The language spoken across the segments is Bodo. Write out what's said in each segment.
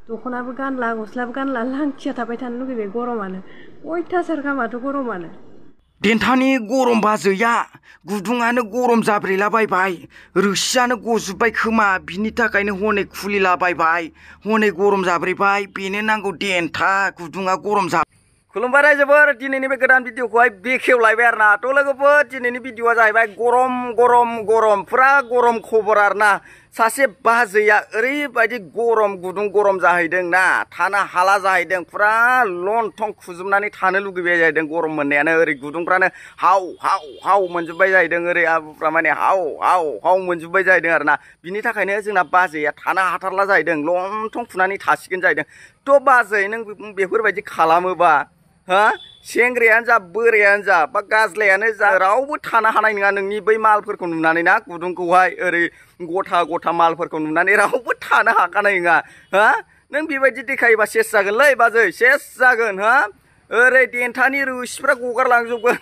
दख'नाबो गानला गस्लाबो गानला लांथिया थाबाय थानो लुगैबाय गरमानो अयथासारखा माथो गरमानो देन्थानि गरम बाजैया गुदुङानो गरम जाब्रेलाबायबाय रोसियानो गजुबबाय खोमा बिनि थाखायनो हनै खुलिलाबायबाय हनै गरम जाब्रेबाय बेनो नांगौ देन्था गुदुङा गरम जा खुलुमबाय रायजोफोर दिनैनि बे गोदान भिडिअखौहाय बेखेवलायबाय आरो ना थ' लोगोफोर दिनैनि भिडिअआ जाहैबाय गरम गरम गरम फुरा गरम खबर आरो ना सासे बाजैया ओरैबायदि गरम गुदुं गरम जाहैदों ना थानो हाला जाहैदों फुरा लंथं खुजोबनानै थानो लुगैबाय जाहैदों गरम मोननायानो ओरै गुदुंफ्रानो हाव हाव हाव मोनजोब्बाय जाहैदों ओरै आबुफ्रा माने हाव हाव हाव मोनजोब्बाय जाहैदों आरो ना बिनि थाखायनो जोंना बाजैया थानो हाथारला जाहैदों लंथं खुनानै थासिगोन जाहैदों थ' बाजै नों बेफोरबायदि खालामोबा हा सेंग्रायानो जा बोरायानो जा बा गाज्लायानो जा रावबो थानो हानाय नङा नोंनि बै मालफोरखौ नुनानै ना गुदुंखौहाय ओरै गथा गथा मालफोरखौ नुनानै रावबो थानो हाखानाय नङा हा नों बेबायदि देखायोबा सेस जागोनलै बाजै सेस जागोन हा ओरै देन्थानि रोसिफ्रा गगारलांजोबगोन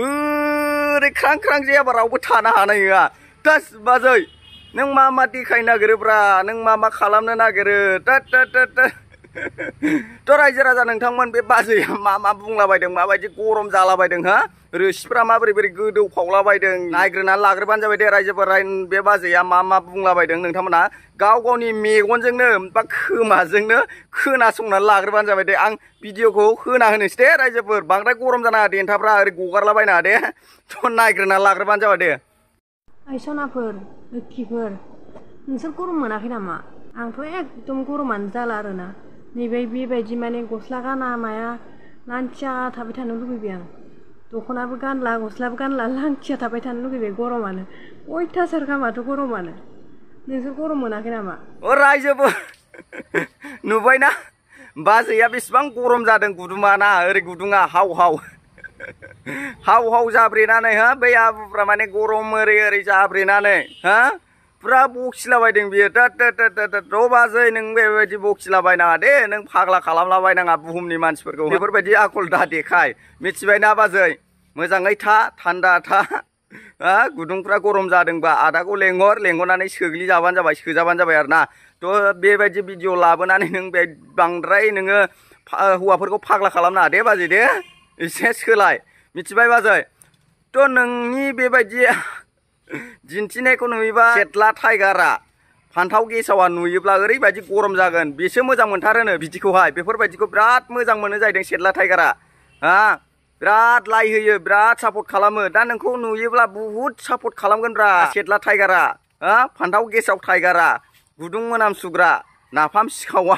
ओरै ख्रां ख्रां जायाबा रावबो थानो हानाय नङा दास बाजै नों मा देखायनो नागिरोब्रा नों मा खालामनो नागिरो थ' रायजो राजा नोंथांमोन बे बाजैया मा बुंलाबायदों माबायदि गरम जालाबायदों हा रोसिफ्रा माबोरै गोदौ फावलाबायदों नायग्रोनानै लाग्रोबानो जाबाय दे रायजोफोर बे बाजैया मा बुंलाबायदों नोंथांमोना गावनि मेगनजोंनो बा खोमाजोंनो खोनासंनानै लाग्रोबानो जाबाय दे आं भिडिअखौ होना होनोसै दे रायजोफोर बांद्राय गरम जानाङा देन्थाफ्रा ओरै गगारलाबायनाङा दे थ' नायग्रोनानै लाग्रोबानो जाबाय दे आइ सनाफोर लोखिफोर नोंसोर गरम मोनाखै नामा आंथ' एकदम गरमानो जाला आरोना नैबे बेबायदि माने गस्ला गाना माया लांथिया थाबाय थानो लुगैबाय आं दख'नाबो गानला गस्लाबो गानला लांथिया थाबाय थानो लुगैबाय गरमानो अयथासारखा माथो गरमानो नोंसोर गरम मोनाखै नामा अ रायजोफोर नुबायना बाजैया बेसेबां गरम जादों गुदुङा ना ओरै गुदुङा हाव हाव हाव हाव जाब्रेनानै हा बै आबुफ्रा माने गरम ओरै जाब्रेनानै हा फुरा बखिलाबायदों बियो थ' बाजै नों बेबायदि बखिलाबायनाङा दे नों फाग्ला खालामलाबायनाङा बुहुमनि मानसिफोरखौ बेफोरबायदि आखल दा देखाय मिथिबायना बाजै मोजाङै था थान्दा था हा गुदुंफ्रा गरम जादोंबा आदाखौ लेंहरनानै सोजाबानो जाबाय आरो ना थ' बेबायदि भिडिअ लाबोनानै नों बे बांद्राय नोङो हौवाफोरखौ फाग्ला खालामनाङा दे बाजै दे एसे सोलाय मिथिबाय बाजै थ' नोंनि बेबायदि दिन्थिनायखौ नुयोबा सेटला टाइगारा फान्थाव गेसावा नुयोब्ला ओरैबायदि गरम जागोन बेसो मोजां मोनथारोनो बिदिखौहाय बेफोरबायदिखौ बिराद मोजां मोनो जाहैदों सेटला टाइगारा हा बिराद लाइ होयो बिराद सापर्ट खालामो दा नोंखौ नुयोब्ला बुहुद सापर्ट खालामगोनब्रा सेटला टाइगारा हा फान्थाव गेसाव टाइगारा गुदुं मोनामसुग्रा नाफाम सिखावा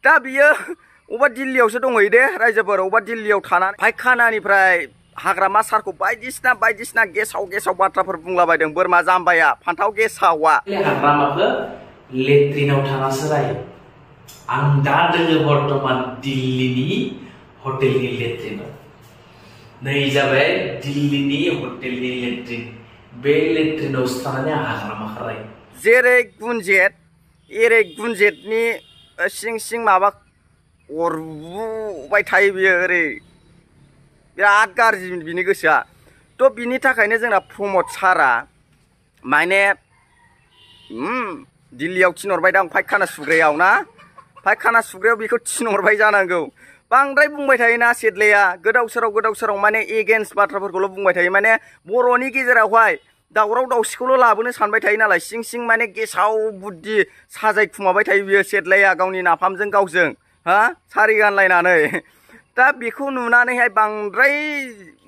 दा बियो अबेबा दिल्लीयावसो दंहैयो दे रायजोफोर अबेबा दिल्लीयाव थानानै फायखानानिफ्राय हाग्रामा सारखौ बायदिसिना गेसाव बाथ्राफोर बुंलाबायदों बोरमा जाम्बाया फान्थाव गेसावा हाग्रामाखौ लेट्रिनाव थानासो रायो आं दा दोङो बर्तमान दिल्लीनि हटेलनि लेट्रिनाव नै जाबाय दिल्लीनि हटेलनि लेट्रिन बे लेट्रिनावसो थानानै हाग्रामाखौ रायो जेरै गुनजेत एरै गुनजेतनि सिं माबा अरबुबाय थायो बियो ओरै बिराद गाज्रि बिनि गोसोआ थ' बिनि थाखायनो जोंना प्रमद सारा माने दिल्लीयाव थिनहरबाय दां फायखाना सुग्रायाव ना फायखाना सुग्रायाव बेखौ थिनहरबाय जानांगौ बांद्राय बुंबाय थायोना सेटलेया गोदाव सोराव माने एगेन्स्ट बाथ्राफोरखौल' बुंबाय थायो माने बर'नि गेजेरावहाय दावराव दावसिखौल' लाबोनो सानबाय थायो नालाय सिं माने गेसाव बुद्धि साजायखुमाबाय थायो बियो सेटलेया गावनि नाफामजों गावजों हा सारि गानलायनानै दा बेखौ नुनानैहाय बांद्राय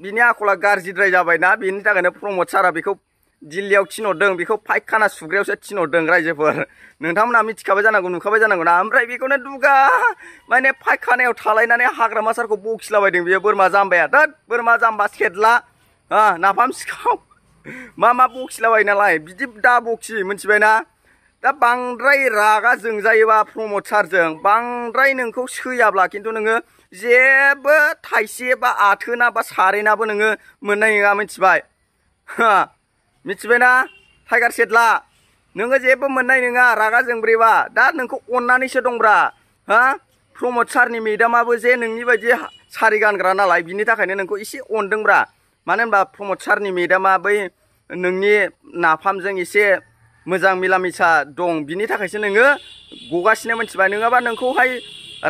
बिनि आखला गाज्रिद्राय जाबायना बेनि थाखायनो प्रमद सारा बेखौ दिल्लीयाव थिनहरदों बेखौ फायखाना सुग्रायावसो थिनहरदों रायजोफोर नोंथांमोना मिथिखाबाय जानांगौ नुखाबाय जानांगौ ना ओमफ्राय बेखौनो दुगा माने फायखानायाव थालायनानै हाग्रामा सारखौ बखिलाबायदों बियो बोरमा जाम्बाया दा बोरमा जाम्बा सेटला नाफाम सिखाव मा बखिलाबायो नालाय बिदि दा बखि मिथिबायना दा बांद्राय रागा जोंजायोबा प्रमद सारजों बांद्राय नोंखौ सैयाब्ला खिन्थु नोङो जेबो थाइसे बा आथोना बा सारेनाबो नोङो मोननाय नङा मिथिबाय मिथिबायना टाइगार सेटला नोङो जेबो मोननाय नङा रागा जोंब्रेबा दा नोंखौ अननानैसो दंब्रा हा प्रमद सारनि मेदामाबो जे नोंनि बायदि सारि गानग्रा नालाय बिनि थाखायनो नोंखौ एसे अनदोंब्रा मानो होनबा प्रमद सारनि मेदामा बै नोंनि नाफामजों एसे मोजां मिला मिसा दं बिनि थाखायसो नोङो गगासिनो मिथिबाय नङाबा नोंखौहाय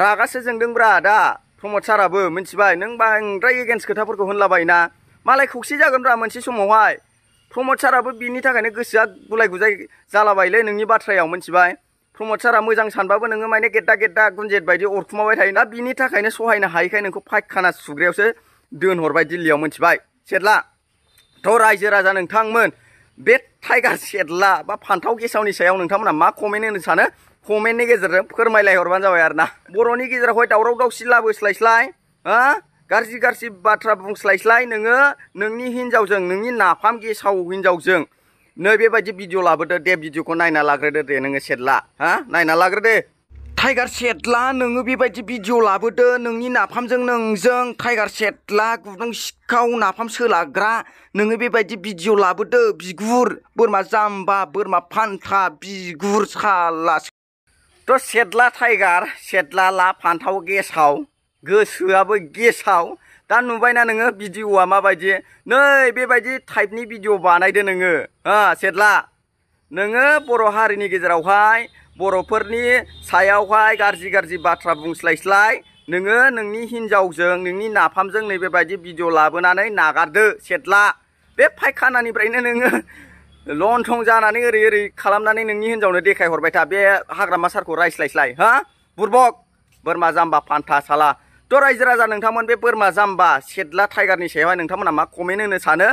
रागासो जोंदोंब्रा दा प्रमद साराबो मिथिबाय नों बांद्राय एगेन्स्ट खोथाफोरखौ होनलाबायना मालाय खौसे जागोनब्रा मोनसे समावहाय प्रमद साराबो बिनि थाखायनो गोसोआ गुलाय गुजाय जालाबायलै नोंनि बाथ्रायाव मिथिबाय प्रमद सारा मोजां सानबाबो नोङो माने गेद्दा गेद्दा गुनजेत बायदि अरखुमाबाय थायोना बिनि थाखायनो सहायनो हायैखाय नोंखौ फायखाना सुग्रायावसो दोनहरबाय दिल्लीयाव मिथिबाय सेदला थ' रायजो राजा नोंथांमोन बे टाइगार सेदला बा फान्थाव गेसावनि सायाव नोंथांमोना मा कमेन्ट होनो सानो कमेन्टनि गेजेरजों फोरमायलायहरबानो जाबाय आरो ना बर'नि गेजेरावहाय दावराव दावसि लाबोस्लायस्लाय गाज्रि गाज्रि बाथ्रा बुंस्लायस्लाय नोङो नोंनि हिनजावजों नोंनि नाफाम गेसाव हिनजावजों नै बेबायदि भिडिअ लाबोदो दे भिडिअखौ नायना लाग्रोदो दे नोङो सेदला नायना लाग्रोदो टाइगार सेदला नोङो बेबायदि भिडिअ लाबोदो नोंनि नाफामजों नोंजों टाइगार सेदला गुदुं सिखाव नाफाम सोलाग्रा नोङो बेबायदि भिडिअ लाबोदो बिगुर बोरमा जाम्बा बोरमा फान्था बिगुर साला थ' सेदला टाइगार सेदला ला फान्थाव गेसाव गोसोआबो गेसाव दा नुबायना नोङो भिडिअआ माबायदि नै बेबायदि टाइपनि भिडिअ बानायदो नोङो सेदला नोङो बर' हारिनि गेजेरावहाय बर'फोरनि सायावहाय गाज्रि गाज्रि बाथ्रा बुंस्लायस्लाय नोङो नोंनि हिनजावजों नोंनि नाफामजों नैबेबायदि भिडिअ लाबोनानै नागारदो सेदला बे फायखानानिफ्रायनो नोङो लंथं जानानै ओरै ओरै खालामनानै नोंनि हिनजावनो देखायहरबाय था बे हाग्रामा सारखौ रायस्लायस्लाय बुरबक बोरमा जाम्बा फान्था साला थ' रायजो राजा नोंथांमोन बे बोरमा जाम्बा सेदला टाइगारनि सायावहाय नोंथांमोना मा कमेन्ट होनो सानो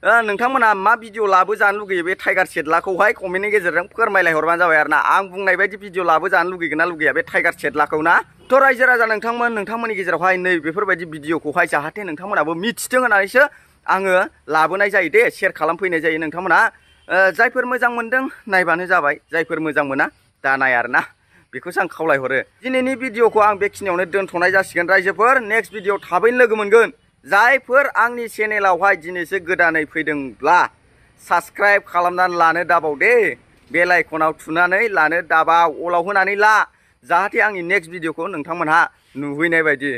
नोंथांमोना मा भिडिअ लाबोजानो लुगैयो बे टाइगार सेदलाखौहाय कमेन्टनि गेजेरजों फोरमायलायहरबानो जाबाय आरो ना आं बुंनाय बायदि भिडिअ लाबोजानो लुगैगोन ना लुगैया बे टाइगार सेदलाखौ ना थ' रायजो राजा नोंथांमोननि गेजेरावहाय नै बेफोरबायदि भिडिअखौहाय जाहाथे नोंथांमोनाबो मिथिथों होननानैसो आङो लाबोनाय जायो दे शेयार खालामफैनाय जायो नोंथांमोना जायफोर मोजां मोनदों नायबानो जाबाय जायफोर मोजां मोना दा नाय आरो ना बेखौसो आं खावलायहरो दिनैनि भिडिअखौ आं बेखिनियावनो दोनथ'नाय जासिगोन रायजोफोर नेक्स्ट भिडिअ थाबैनो लोगो मोनगोन जायफोर आंनि चेनेलावहाय दिनैसो गोदानै फैदोंब्ला साबस्क्राइब खालामनानै लानो दाबाव दे बेल आइकनाव थुनानै लानो दाबाव अलाव होनानै ला जाहाथे आंनि नेक्स्ट भिडिअखौ नोंथांमोनहा नुहैनाय बायदि